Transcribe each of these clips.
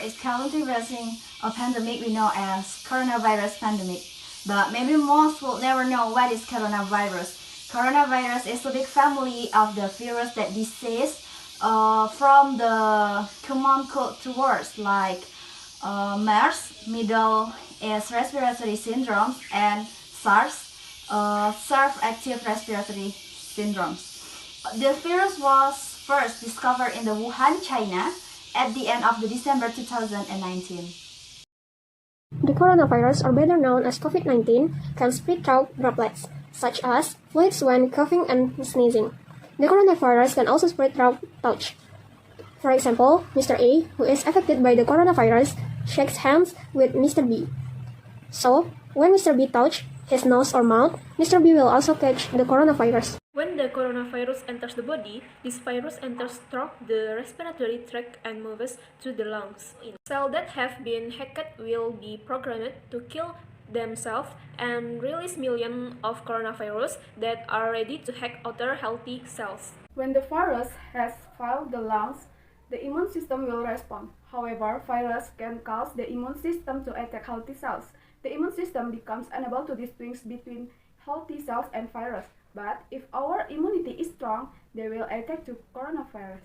is currently facing a pandemic we know as coronavirus pandemic. But maybe most will never know what is coronavirus. Coronavirus is a big family of the virus that disease from the common cold words like MERS, Middle East Respiratory Syndrome, and SARS, Self-Active Respiratory Syndromes. The virus was first discovered in the Wuhan, China, at the end of December 2019. The coronavirus, or better known as COVID-19, can spread through droplets, such as fluids when coughing and sneezing. The coronavirus can also spread through touch. For example, Mr. A, who is affected by the coronavirus, shakes hands with Mr. B. So, when Mr. B touches his nose or mouth, Mr. B will also catch the coronavirus. When the coronavirus enters the body, this virus enters through the respiratory tract and moves to the lungs. Cells that have been hacked will be programmed to kill themselves and release millions of coronavirus that are ready to hack other healthy cells. When the virus has filled the lungs, the immune system will respond. However, virus can cause the immune system to attack healthy cells. The immune system becomes unable to distinguish between healthy cells and virus. But if our immunity is strong, they will attack the coronavirus.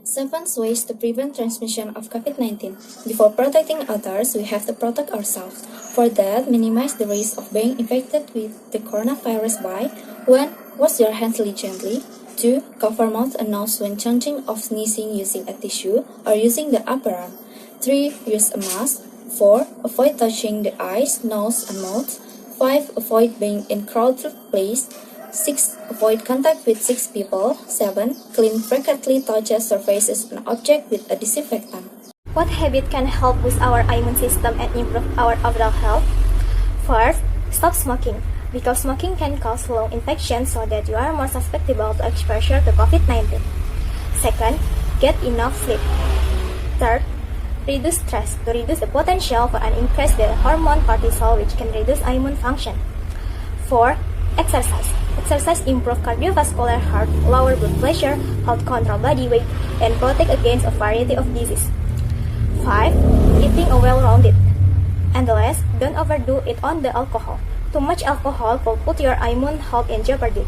7 ways to prevent transmission of COVID-19. Before protecting others, we have to protect ourselves. For that, minimize the risk of being infected with the coronavirus by 1. Wash your hands gently. 2. Cover mouth and nose when changing or sneezing using a tissue or using the upper arm. 3. Use a mask. 4. Avoid touching the eyes, nose, and mouth. 5. Avoid being in crowded place. 6. Avoid contact with 6 people. 7. Clean frequently touch surfaces and objects with a disinfectant. What habit can help boost our immune system and improve our overall health? First, stop smoking, because smoking can cause lung infection so that you are more susceptible to exposure to COVID-19. Second, get enough sleep. Third, reduce stress to reduce the potential for an increase in the hormone cortisol, which can reduce immune function. 4. Exercise. Exercise improve cardiovascular health, lower blood pressure, help control body weight, and protect against a variety of diseases. 5. Eating a well-rounded. And the last, don't overdo it on the alcohol. Too much alcohol will put your immune health in jeopardy.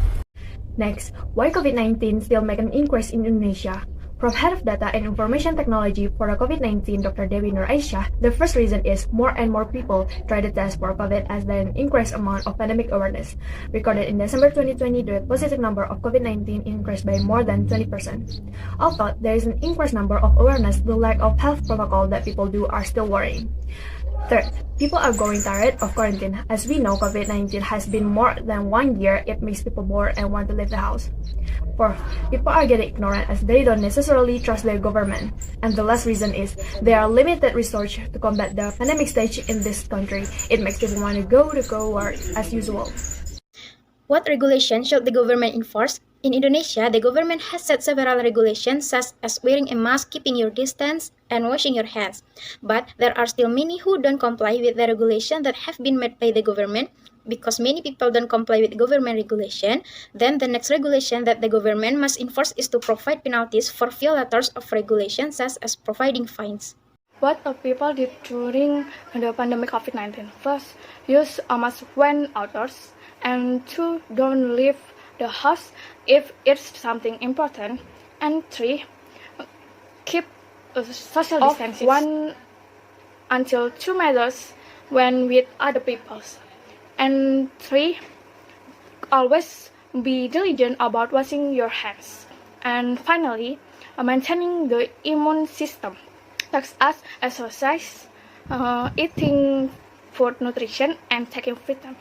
Next, why COVID-19 still make an increase in Indonesia? From Head of Data and Information Technology for the COVID-19, Dr. Nurul Aulia, the first reason is more and more people try to test for COVID as there an increased amount of pandemic awareness. Recorded in December 2020, the positive number of COVID-19 increased by more than 20%. Although there is an increased number of awareness, the lack of health protocol that people do are still worrying. Third, people are growing tired of quarantine. As we know, COVID-19 has been more than 1 year. It makes people bored and want to leave the house. Fourth, people are getting ignorant as they don't necessarily trust their government. And the last reason is there are limited research to combat the pandemic stage in this country. It makes people want to go work as usual. What regulation should the government enforce? In Indonesia, the government has set several regulations such as wearing a mask, keeping your distance, and washing your hands. But there are still many who don't comply with the regulation that have been made by the government. Because many people don't comply with government regulation, then the next regulation that the government must enforce is to provide penalties for violators of regulations such as providing fines. What people did during the pandemic COVID-19? First, use a mask when outdoors. And 2, don't leave the house if it's something important. And 3, keep social distancing 1 until 2 meters when with other people. And 3, always be diligent about washing your hands. And finally, maintaining the immune system, such as exercise, eating food nutrition, and taking vitamin.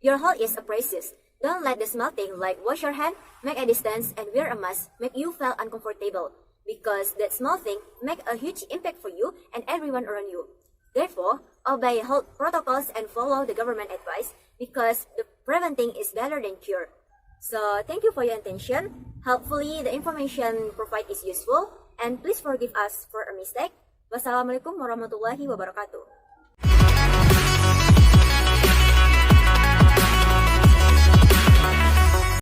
Your health is precious. Don't let the small things like wash your hand, make a distance, and wear a mask make you feel uncomfortable. Because that small thing make a huge impact for you and everyone around you. Therefore, obey health protocols and follow the government advice because the preventing is better than cure. So, thank you for your attention. Hopefully, the information provided is useful and please forgive us for a mistake. Wassalamualaikum warahmatullahi wabarakatuh.